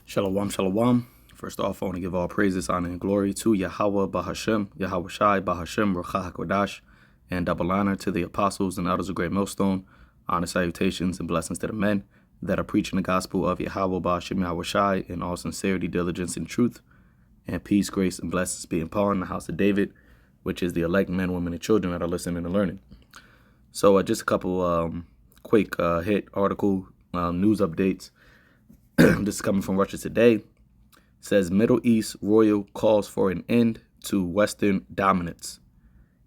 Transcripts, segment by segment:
Shalom, shalom. First off, I want to give all praises, honor, and glory to Yahweh Bahashem, Yahweh Shai Bahashem, Ruach HaKodash, and double honor to the apostles and elders of Great Millstone. Honor, salutations, and blessings to the men that are preaching the gospel of Yahweh Bahashem, Yahweh Shai, in all sincerity, diligence, and truth. And peace, grace, and blessings be upon the house of David, which is the elect men, women, and children that are listening and learning. So just a couple quick hit article news updates. This is coming from Russia Today. It says Middle East royal calls for an end to Western dominance.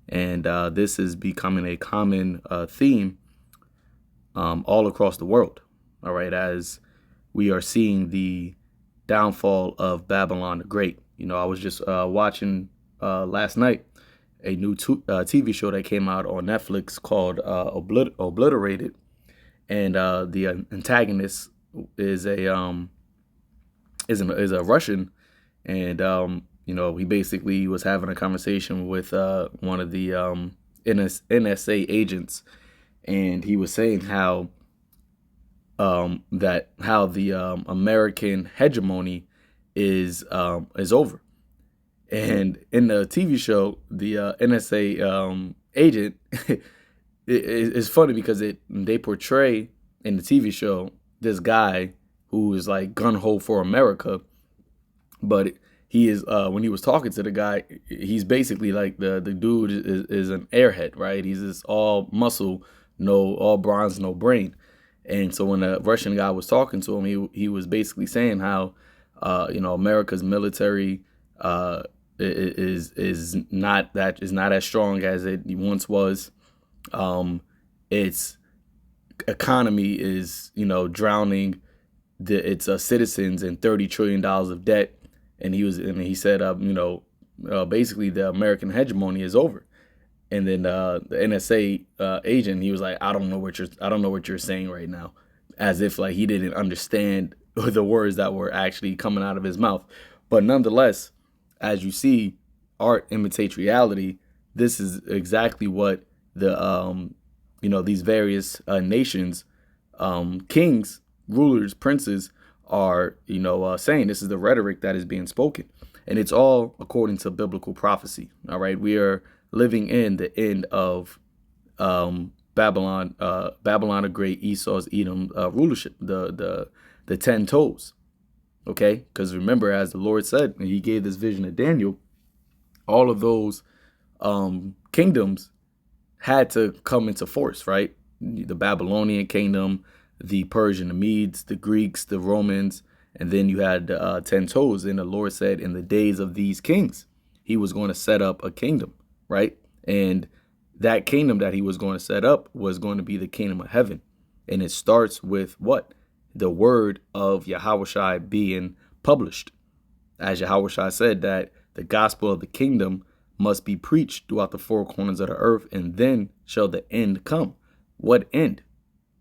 And this is becoming a common theme all across the world. All right, as we are seeing the downfall of Babylon the Great. You know, I was just watching last night a new TV show that came out on Netflix called Obliterated. And the antagonist is a Russian, and you know, he basically was having a conversation with one of the NSA agents, and he was saying how the American hegemony is over. And in the TV show, the NSA agent it's funny because they portray in the TV show this guy who is like gung-ho for America, but he is when he was talking to the guy, he's basically like the dude is an airhead, right? He's just all muscle, all bronze, no brain. And so when the Russian guy was talking to him, he was basically saying how America's military is not as strong as it once was. Its economy is, drowning its citizens in $30 trillion of debt. And he said, basically the American hegemony is over. And then the NSA agent, he was like, I don't know what you're saying right now, as if like he didn't understand the words that were actually coming out of his mouth. But nonetheless, as you see, art imitates reality. This is exactly what the these various nations, kings, rulers, princes are saying. This is the rhetoric that is being spoken, and it's all according to biblical prophecy. All right, we are living in the end of Babylon the Great, Esau's Edom rulership, the 10 toes. Okay, because remember, as the Lord said, and he gave this vision to Daniel, all of those kingdoms had to come into force, right? The Babylonian kingdom, the Persian, the Medes, the Greeks, the Romans, and then you had the 10 toes. And the Lord said in the days of these kings, he was going to set up a kingdom, right? And that kingdom that he was going to set up was going to be the kingdom of heaven. And it starts with what? The word of Yahweh Shai being published. As Yahweh Shai said, that the gospel of the kingdom must be preached throughout the four corners of the earth, and then shall the end come. What end?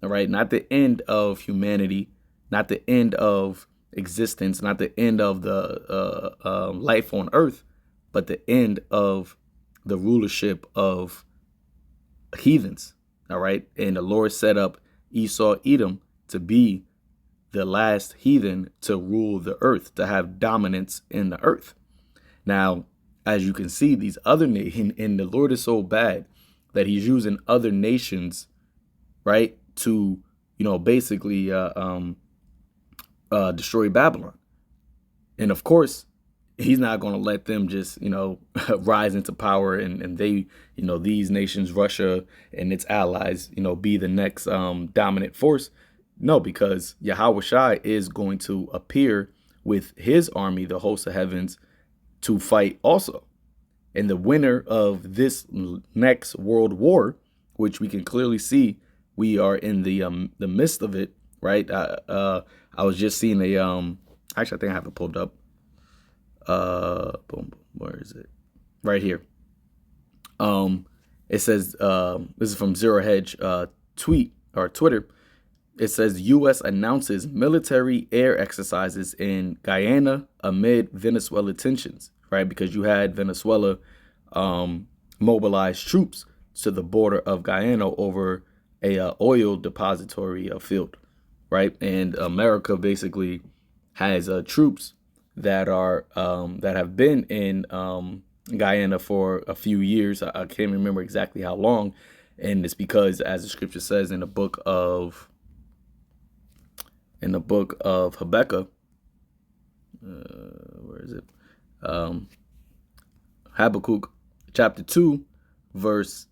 All right, not the end of humanity, not the end of existence, not the end of the life on earth, but the end of the rulership of heathens. All right, and the Lord set up Esau, Edom, to be the last heathen to rule the earth, to have dominance in the earth. Now, as you can see, these other nations, and the Lord is so bad that he's using other nations, right, to, basically destroy Babylon. And of course, he's not going to let them just, rise into power and they, these nations, Russia and its allies, be the next dominant force. No, because Yahweh Shai is going to appear with his army, the host of heavens, to fight also. And the winner of this next world war, which we can clearly see, we are in the midst of it, right? I was just seeing actually, I think I have it pulled up. Boom, where is it? Right here. It says, this is from Zero Hedge tweet or Twitter. It says U.S. announces military air exercises in Guyana amid Venezuela tensions, right? Because you had Venezuela mobilize troops to the border of Guyana over a oil depository field, right? And America basically has troops that are that have been in Guyana for a few years. I can't remember exactly how long, and it's because, as the scripture says in the book of Habakkuk, where is it? Habakkuk chapter 2, verse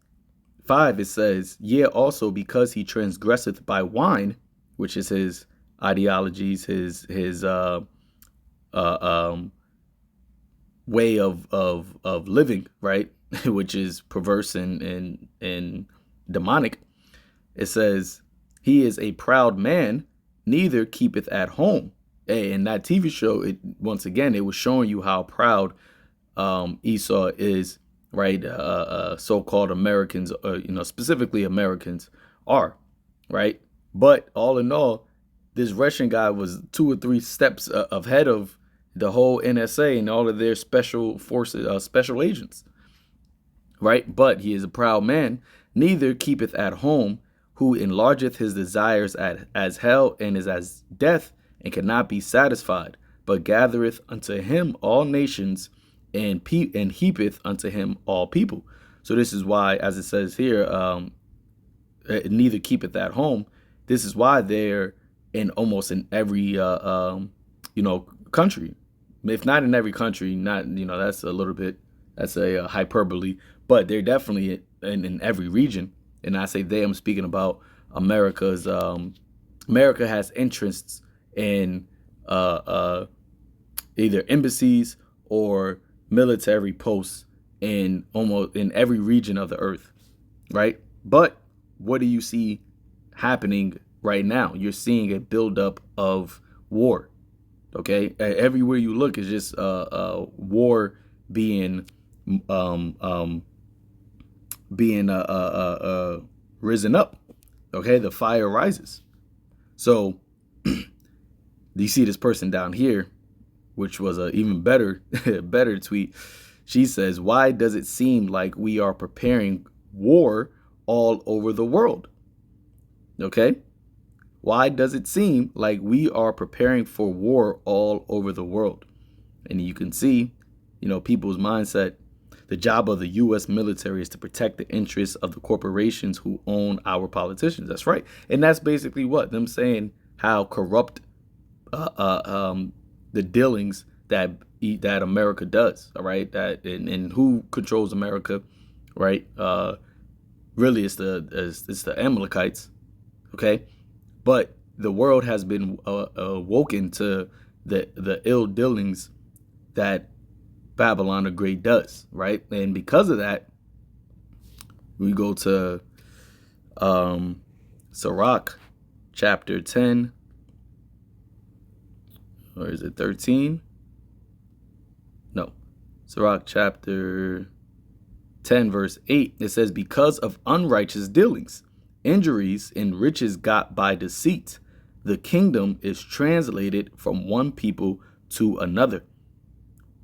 5, it says, "Yea, also because he transgresseth by wine," which is his ideologies, his way of living, right? Which is perverse and demonic. It says, "He is a proud man, neither keepeth at home." Hey, in that TV show, it once again it was showing you how proud Esau is, right? So-called Americans, specifically Americans are, right? But all in all, this Russian guy was 2 or 3 steps ahead of the whole NSA and all of their special forces, special agents, right? But he is a proud man, neither keepeth at home, who enlargeth his desires as hell and is as death, and cannot be satisfied, but gathereth unto him all nations, and heapeth unto him all people. So this is why, as it says here, neither keepeth at home. This is why they're in almost in every country, if not in every country. Not that's a hyperbole, but they're definitely in every region. And I say they, I'm speaking about America's. America has interests in either embassies or military posts in almost in every region of the earth, right? But what do you see happening right now? You're seeing a buildup of war. Okay, everywhere you look is just war being risen up. Okay, the fire rises. So you see this person down here, which was a even better tweet. She says, "Why does it seem like we are preparing war all over the world?" Okay, why does it seem like we are preparing for war all over the world? And you can see, people's mindset. The job of the U.S. military is to protect the interests of the corporations who own our politicians. That's right. And that's basically what them saying, how corrupt the dealings that America does. All right. That and who controls America. Right. Really, it's the Amalekites. OK, but the world has been woken to the ill dealings that Babylon the Great does, right? And because of that, we go to Sirach chapter 10, or is it 13? No, Sirach chapter 10, verse 8. It says, "Because of unrighteous dealings, injuries, and riches got by deceit, the kingdom is translated from one people to another."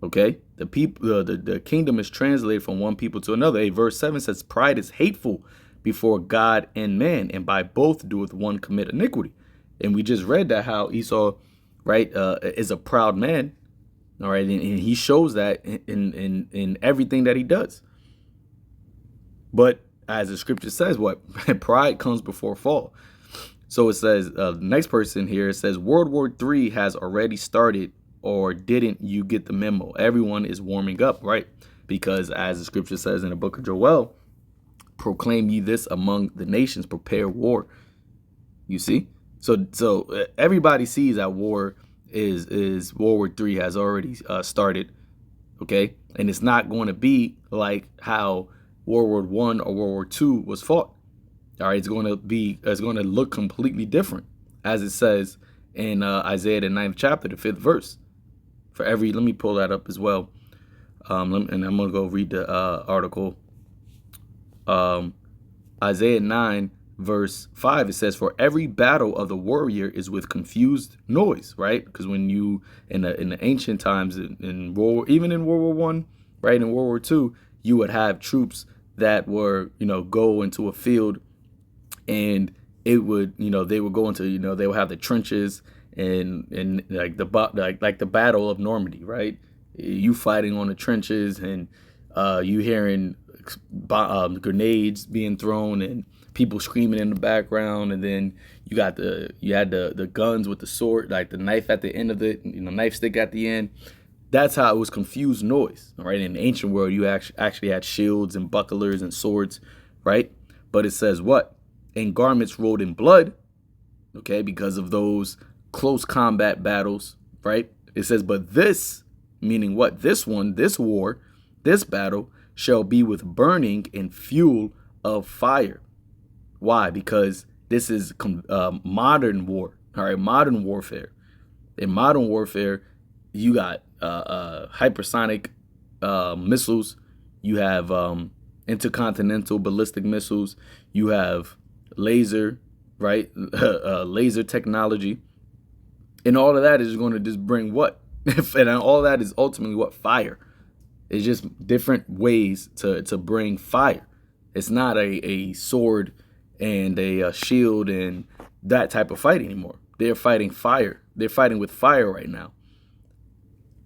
Okay, the kingdom is translated from one people to another. Verse 7 says, "Pride is hateful before God and man, and by both doeth one commit iniquity." And we just read that how Esau, right, is a proud man. All right, and he shows that in everything that he does. But as the scripture says, what pride comes before fall. So it says, the next person here, it says, "World War III has already started, or didn't you get the memo?" Everyone is warming up, right? Because as the scripture says in the book of Joel, "Proclaim ye this among the nations, prepare war." You see? So everybody sees that war is World War III has already started, okay? And it's not going to be like how World War I or World War II was fought. All right, it's going to look completely different, as it says in Isaiah the 9th chapter, the 5th verse. Let me pull that up as well, and I'm gonna go read the article. Isaiah 9 verse 5, it says, "For every battle of the warrior is with confused noise," right? Because when you in the ancient times even in World War I, right, in World War II, you would have troops that were go into a field, and it would they would go into they would have the trenches, and like like the Battle of Normandy, right? You fighting on the trenches, and you hearing grenades being thrown and people screaming in the background, and then you had the guns with the sword, like the knife at the end of it, knife stick at the end. That's how it was confused noise, all right? In the ancient world, you actually had shields and bucklers and swords, right? But it says what? And garments rolled in blood, okay, because of those close combat battles, right? It says, but this, meaning what? This one, this war, this battle shall be with burning and fuel of fire. Why? Because this is modern war, all right? Modern warfare. In modern warfare, you got hypersonic missiles. You have intercontinental ballistic missiles. You have laser, right? Laser technology. And all of that is going to just bring what? And all that is ultimately what? Fire. It's just different ways to bring fire. It's not a sword and a shield and that type of fight anymore. They're fighting fire. They're fighting with fire right now.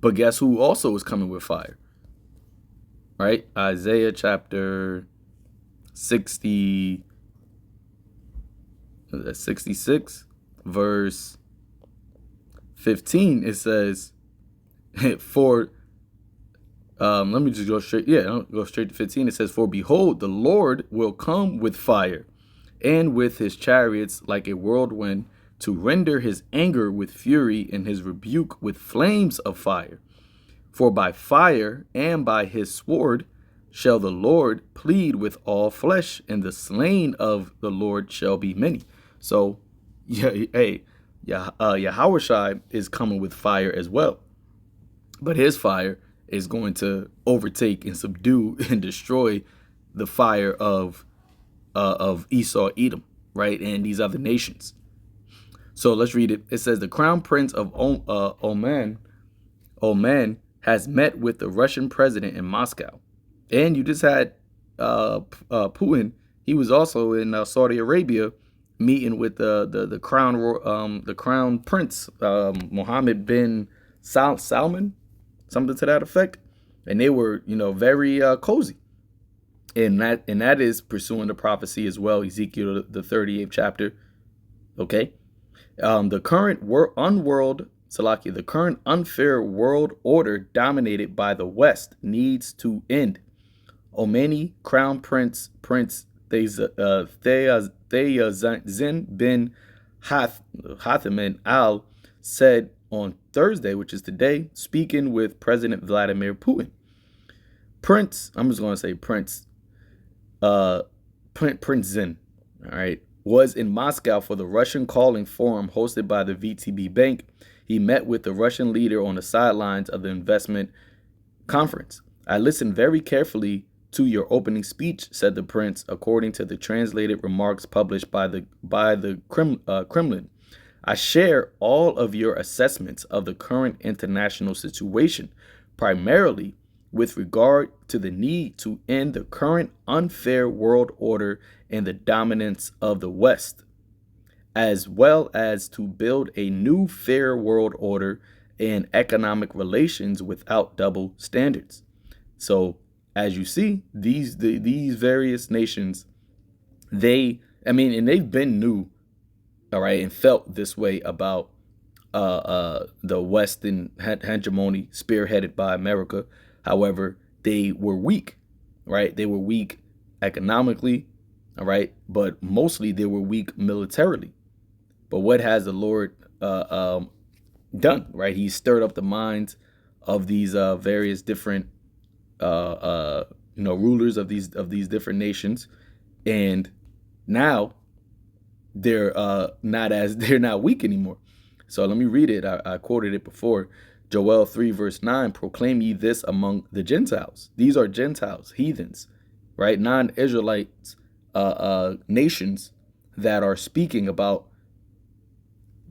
But guess who also is coming with fire? Right? Isaiah chapter 66, verse 15. It says, for, let me just go straight. Yeah, I'll go straight to 15. It says, for behold, the Lord will come with fire, and with his chariots like a whirlwind, to render his anger with fury and his rebuke with flames of fire. For by fire and by his sword shall the Lord plead with all flesh, and the slain of the Lord shall be many. So, Yahushua is coming with fire as well. But his fire is going to overtake and subdue and destroy the fire of Esau, Edom, right, and these other nations. So let's read it. It says, the crown prince of Oman has met with the Russian president in Moscow. And you just had Putin. He was also in Saudi Arabia meeting with the crown prince, Mohammed bin Salman, something to that effect. And they were, very cozy. And that is pursuing the prophecy as well, Ezekiel the 38th chapter. Okay. The current the current unfair world order dominated by the West needs to end. Omani Crown Prince Thayazin bin Hathaman Al said on Thursday, which is today, speaking with President Vladimir Putin. Prince, I'm just going to say Prince Zin, all right, was in Moscow for the Russian Calling Forum hosted by the VTB Bank. He met with the Russian leader on the sidelines of the investment conference. I listened very carefully to your opening speech, said the prince, according to the translated remarks published by the Kremlin. I share all of your assessments of the current international situation, primarily with regard to the need to end the current unfair world order and the dominance of the West, as well as to build a new fair world order and economic relations without double standards. So, as you see, these various nations, they've been new, all right, and felt this way about the Western hegemony spearheaded by America. However, they were weak, right? They were weak economically, all right, but mostly they were weak militarily. But what has the Lord done, right? He stirred up the minds of these various different rulers of these different nations, and now they're not weak anymore. So let me read it. I quoted it before. Joel 3 verse 9, proclaim ye this among the Gentiles. These are Gentiles, heathens, right? Non-Israelites, nations that are speaking about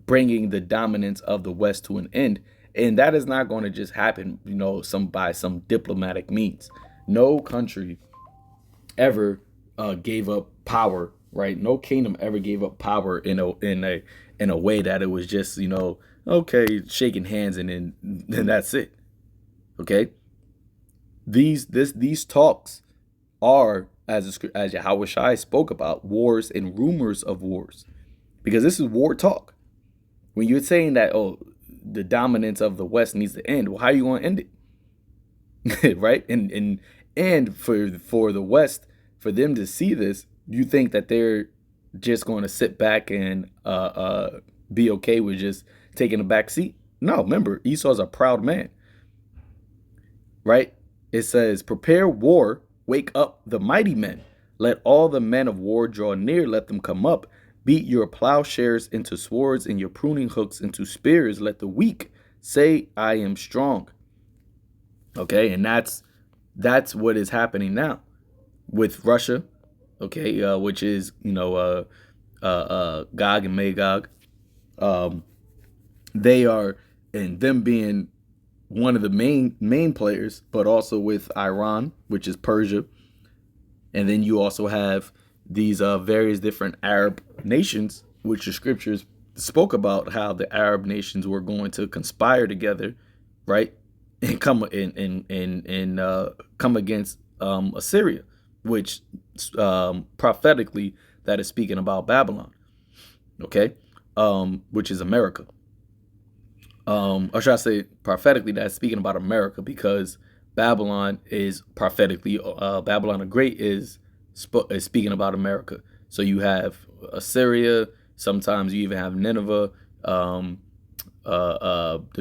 bringing the dominance of the West to an end. And that is not going to just happen, by some diplomatic means. No country ever gave up power, right? No kingdom ever gave up power in a way that it was just, Okay, shaking hands and then that's it. Okay, these talks are, as Yahweh Shai spoke about, wars and rumors of wars, because this is war talk. When you're saying that, oh, the dominance of the West needs to end, well, how are you going to end it? Right? And for the West, for them to see this, you think that they're just going to sit back and be okay with just taking a back seat? No, remember, Esau's a proud man, right? It says, prepare war, wake up the mighty men. Let all the men of war draw near, let them come up. Beat your plowshares into swords and your pruning hooks into spears. Let the weak say, I am strong. Okay, and that's what is happening now with Russia, okay, which is, Gog and Magog. They are, and them being one of the main players, but also with Iran, which is Persia, and then you also have these various different Arab nations, which the scriptures spoke about how the Arab nations were going to conspire together, right, and come against Assyria, which prophetically that is speaking about Babylon, okay, which is America. Or should I say prophetically that's speaking about America, because Babylon is prophetically, Babylon the Great is speaking about America. So you have Assyria, sometimes you even have Nineveh, the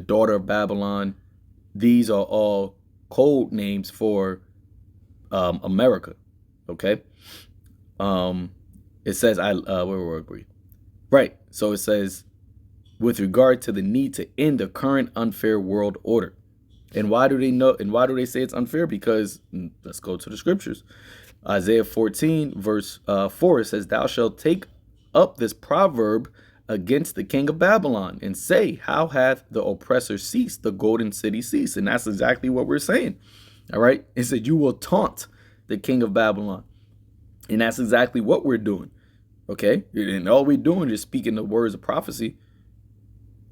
daughter of Babylon. These are all code names for America, okay? It says, where were we? Right, so it says, with regard to the need to end the current unfair world order. And why do they know? And why do they say it's unfair? Because let's go to the scriptures. Isaiah 14 verse 4, it says, thou shalt take up this proverb against the king of Babylon and say, how hath the oppressor ceased, the golden city ceased? And that's exactly what we're saying. All right. It said, you will taunt the king of Babylon. And that's exactly what we're doing. Okay. And all we're doing is speaking the words of prophecy.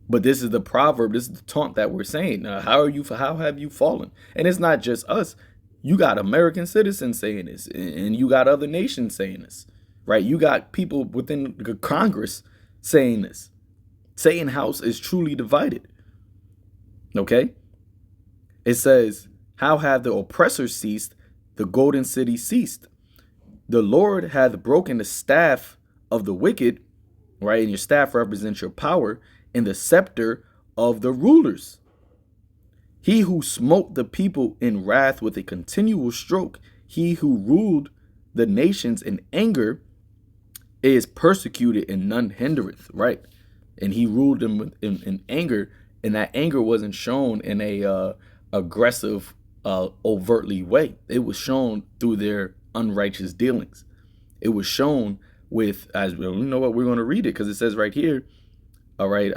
But this is the proverb. This is the taunt that we're saying. How have you fallen? And it's not just us. You got American citizens saying this, and you got other nations saying this, right? You got people within the Congress saying this, saying house is truly divided. Okay. It says, how have the oppressors ceased? The golden city ceased. The Lord hath broken the staff of the wicked, right? And your staff represents your power, and the scepter of the rulers. He who smote the people in wrath with a continual stroke, he who ruled the nations in anger, is persecuted and none hindereth, right? And he ruled them in anger, and that anger wasn't shown in a aggressive, overtly way. It was shown through their unrighteous dealings. It was shown with, as well, you know what, we're going to read it because it says right here, all right,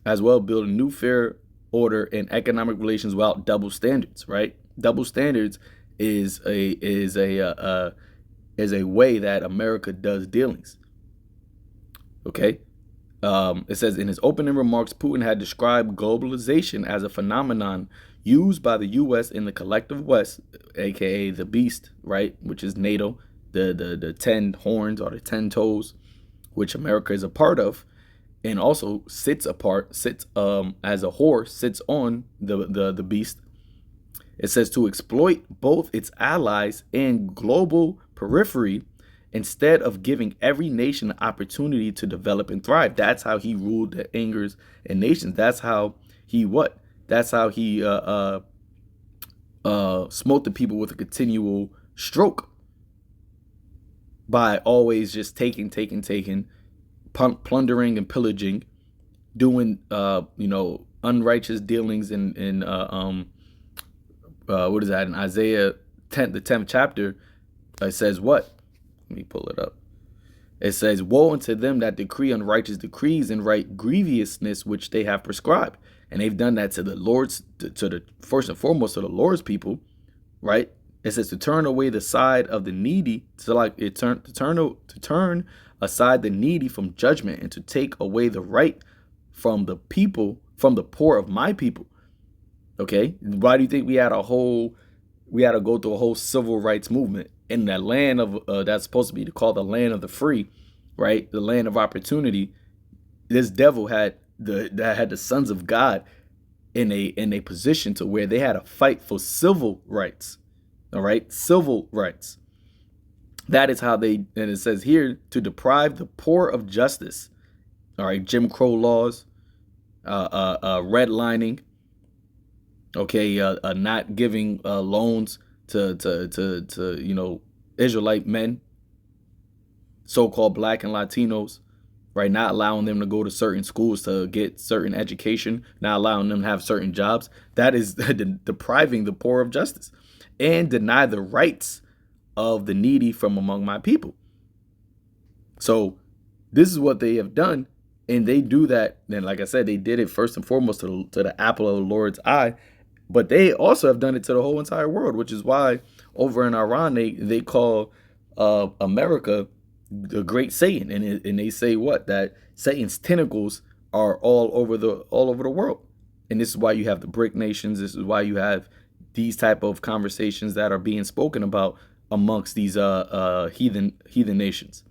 as well, build a new fair order and economic relations without double standards, right? Double standards is a way that America does dealings. Okay. It says in his opening remarks, Putin had described globalization as a phenomenon used by the U.S. in the collective West, aka the beast, right, which is NATO, the 10 horns or the 10 toes, which America is a part of. And also sits as a horse, sits on the beast. It says to exploit both its allies and global periphery instead of giving every nation an opportunity to develop and thrive. That's how he ruled the angers and nations. That's how he That's how he smote the people with a continual stroke, by always just taking, plundering and pillaging, doing unrighteous dealings in what is that, in Isaiah 10, the 10th chapter. It says what? Let me pull it up. It says, woe unto them that decree unrighteous decrees and write grievousness which they have prescribed. And they've done that to the Lord's, to the first and foremost to the Lord's people, right? It says to turn away the side of the needy, to turn aside the needy from judgment, and to take away the right from the people, from the poor of my people. Okay, why do you think we had to go through a whole civil rights movement in that land of that's supposed to be called the land of the free, right? The land of opportunity. This devil had the sons of God in a position to where they had to fight for civil rights. All right, civil rights. That is how they, and it says here, to deprive the poor of justice. All right, Jim Crow laws, redlining, okay, not giving loans to Israelite men, so-called Black and Latinos, right? Not allowing them to go to certain schools to get certain education, not allowing them to have certain jobs. That is depriving the poor of justice, and deny the rights of the needy from among my people. So this is what they have done, and they do that. And like I said, they did it first and foremost to the apple of the Lord's eye, but they also have done it to the whole entire world, which is why over in Iran they call America the great Satan, and they say what, that Satan's tentacles are all over the world. And this is why you have the BRIC nations. This is why you have these type of conversations that are being spoken about amongst these heathen nations.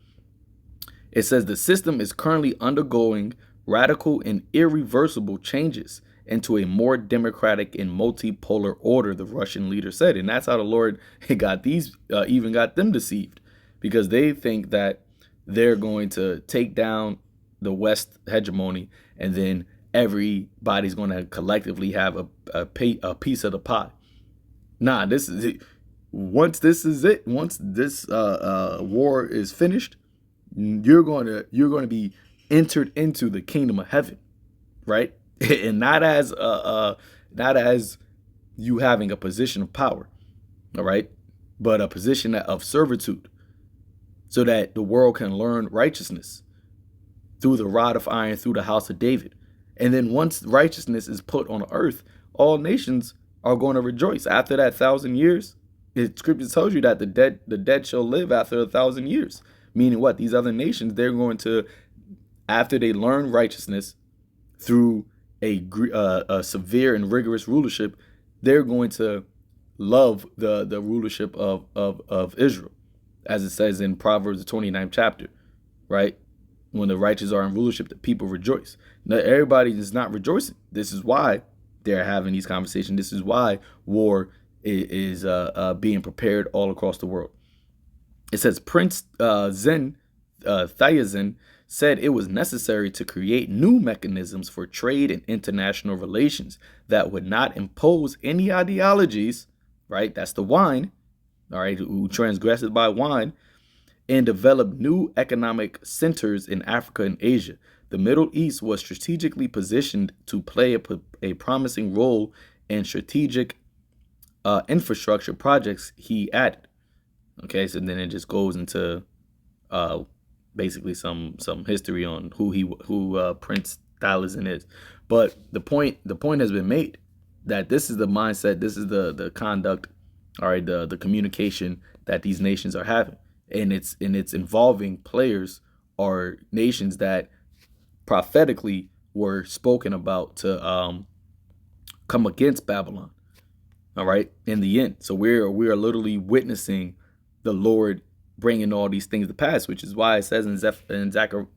It says the system is currently undergoing radical and irreversible changes into a more democratic and multipolar order, the Russian leader said. And that's how the Lord got even got them deceived, because they think that they're going to take down the West hegemony, and then everybody's going to collectively have a piece of the pie. Nah, this is it. Once this war is finished, you're going to be entered into the kingdom of heaven, right? And not as you having a position of power, all right, but a position of servitude, so that the world can learn righteousness through the rod of iron, through the house of David. And then once righteousness is put on earth, all nations are going to rejoice. After that 1,000 years, the scripture tells you that the dead shall live after 1,000 years. Meaning what? These other nations, they're going to, after they learn righteousness through a severe and rigorous rulership, they're going to love the rulership of Israel, as it says in Proverbs, the 29th chapter, right? When the righteous are in rulership, the people rejoice. Now, everybody is not rejoicing. This is why they're having these conversations. This is why war is being prepared all across the world. It says Prince Thiazin said it was necessary to create new mechanisms for trade and international relations that would not impose any ideologies, right? That's the wine, all right, who transgresses by wine, and develop new economic centers in Africa and Asia. The Middle East was strategically positioned to play a promising role in strategic infrastructure projects, he added. Okay, so then it just goes into basically some history on who Prince Thiazin is. But the point has been made that this is the mindset, this is the conduct, all right, the communication that these nations are having, and it's involving players or nations that prophetically were spoken about to come against Babylon. All right, in the end. So we are literally witnessing the Lord bringing all these things to pass, which is why it says in Zephaniah,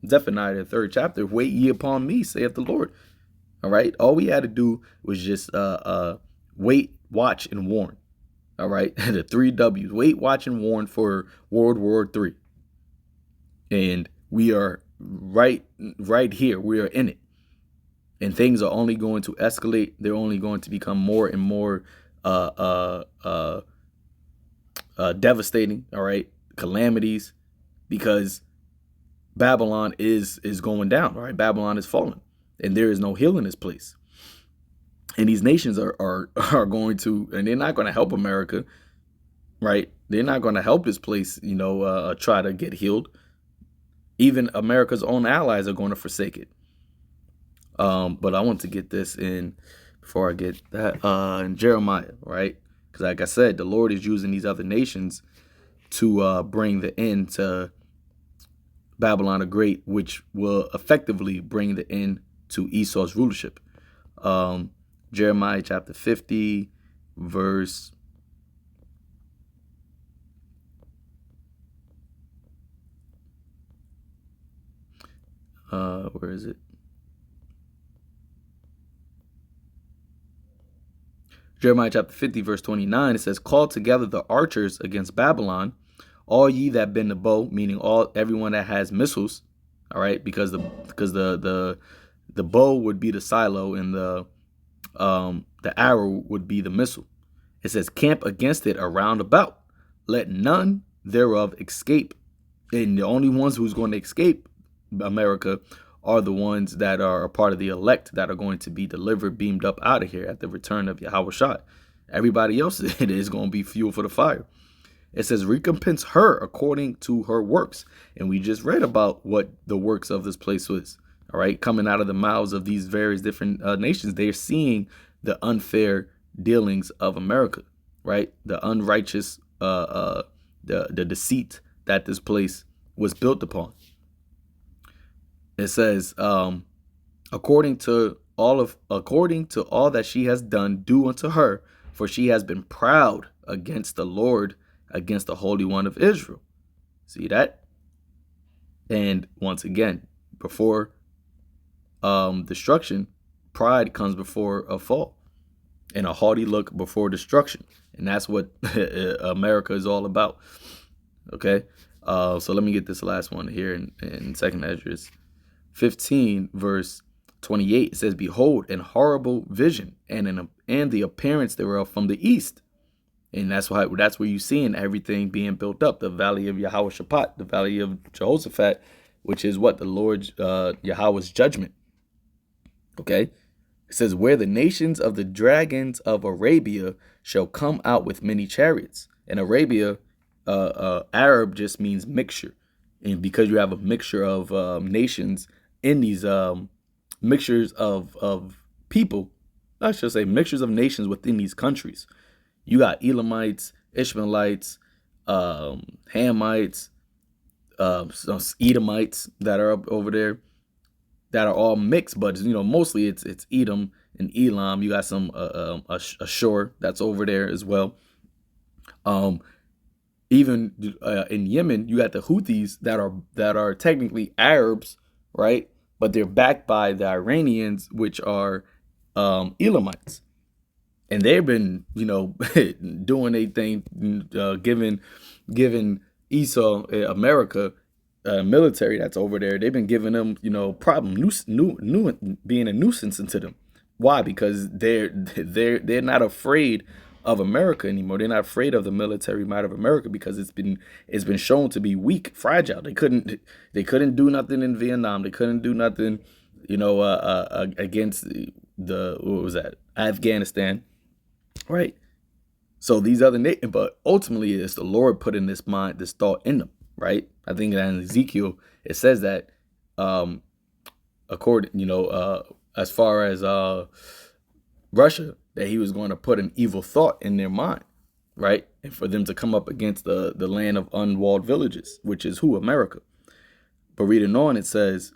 the 3rd chapter, wait ye upon me, saith the Lord. All right, all we had to do was just wait, watch, and warn. All right, the 3 W's: wait, watch, and warn for World War III. And we are right here. We are in it, and things are only going to escalate. They're only going to become more and more devastating, all right, calamities, because Babylon is going down, all right? Babylon is falling, and there is no healing this place. And these nations are going to, and they're not going to help America, right? They're not going to help this place, try to get healed. Even America's own allies are going to forsake it. But I want to get this in before I get that in Jeremiah, right? Because like I said, the Lord is using these other nations to bring the end to Babylon the Great, which will effectively bring the end to Esau's rulership. Jeremiah chapter 50, verse where is it? Jeremiah chapter 50, verse 29, it says, "Call together the archers against Babylon, all ye that bend the bow," meaning everyone that has missiles, all right, because the bow would be the silo and the arrow would be the missile. It says, "Camp against it around about, let none thereof escape." And the only ones who's going to escape America are the ones that are a part of the elect that are going to be delivered, beamed up out of here at the return of Yahushua. Everybody else it is going to be fuel for the fire. It says, "Recompense her according to her works." And we just read about what the works of this place was. All right, coming out of the mouths of these various different nations, they're seeing the unfair dealings of America, right? The unrighteous, the deceit that this place was built upon. It says, according to all that she has done, do unto her, for she has been proud against the Lord, against the Holy One of Israel. See that? And once again, before destruction, pride comes before a fall, and a haughty look before destruction. And that's what America is all about. Okay, so let me get this last one here in 2nd Esdras 15, verse 28. It says, "Behold, an horrible vision, and the appearance thereof from the east." And that's where you're seeing everything being built up. The valley of Jehoshaphat, the valley of Jehoshaphat, which is what? The Lord Yahweh's judgment. Okay. It says, "Where the nations of the dragons of Arabia shall come out with many chariots." And Arabia, Arab just means mixture. And because you have a mixture of nations in these mixtures of people, I should say mixtures of nations within these countries. You got Elamites, Ishmaelites, Hamites, some Edomites that are up over there that are all mixed, but mostly it's Edom and Elam. You got some Ashur that's over there as well. Even in Yemen, you got the Houthis that are technically Arabs, right? But they're backed by the Iranians, which are Elamites. And they've been, doing a thing, giving Esau, America, military that's over there. They've been giving them, problem, being a nuisance into them. Why? Because they're not afraid of America anymore. They're not afraid of the military might of America because it's been shown to be weak, fragile. They couldn't do nothing in Vietnam. They couldn't do nothing, against Afghanistan. Right. So these other but ultimately it's the Lord putting this thought in them. Right. I think that in Ezekiel it says that as far as Russia, that he was going to put an evil thought in their mind. Right. And for them to come up against the land of unwalled villages, which is who? America. But reading on, it says,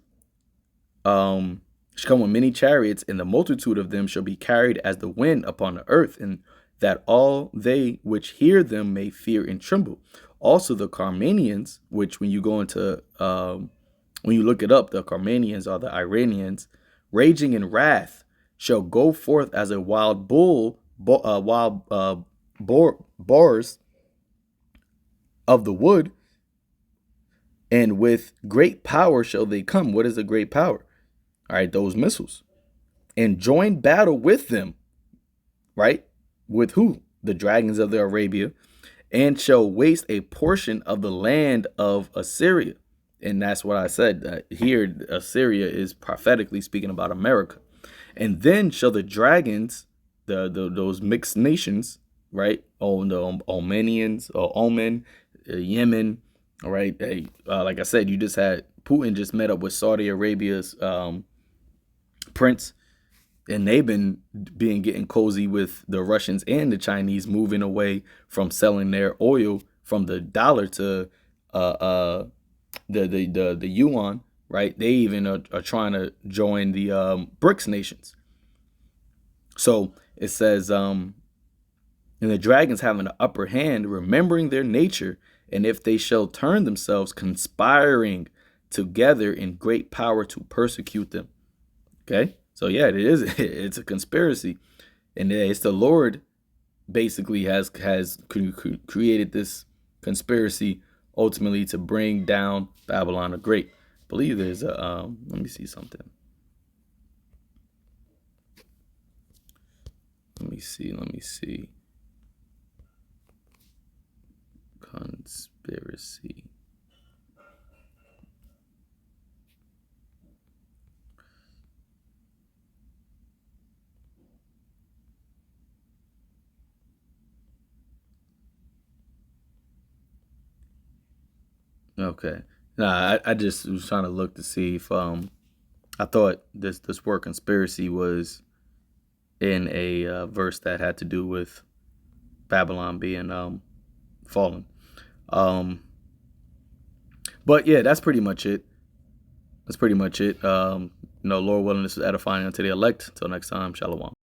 "Shall come with many chariots, and the multitude of them shall be carried as the wind upon the earth, and that all they which hear them may fear and tremble. Also the Carmanians," which when you go into, when you look it up, the Carmanians are the Iranians, "raging in wrath, shall go forth as a wild boars of the wood, and with great power shall they come." What is a great power? All right, those missiles. "And join battle with them," right? With who? The dragons of the Arabia, "and shall waste a portion of the land of Assyria." And that's what I said. Here, Assyria is prophetically speaking about America. "And then shall the dragons, those mixed nations, right? Oh, the Omenians or Oman, Yemen, all right? Like I said, you just had Putin just met up with Saudi Arabia's prince, and they've been getting cozy with the Russians and the Chinese, moving away from selling their oil from the dollar to the yuan, right? They even are trying to join the BRICS nations. So it says, and the dragons having the upper hand, remembering their nature, and if they shall turn themselves, conspiring together in great power to persecute them. Okay, so yeah, it is. It's a conspiracy, and it's the Lord basically has created this conspiracy ultimately to bring down Babylon the Great. I believe there's a let me see something. Let me see. Conspiracy. Okay. Nah, I just was trying to look to see if I thought this word conspiracy was in a verse that had to do with Babylon being fallen. Um, but yeah, that's pretty much it. That's pretty much it. Lord willing, this is edifying unto the elect. Until next time, shalom.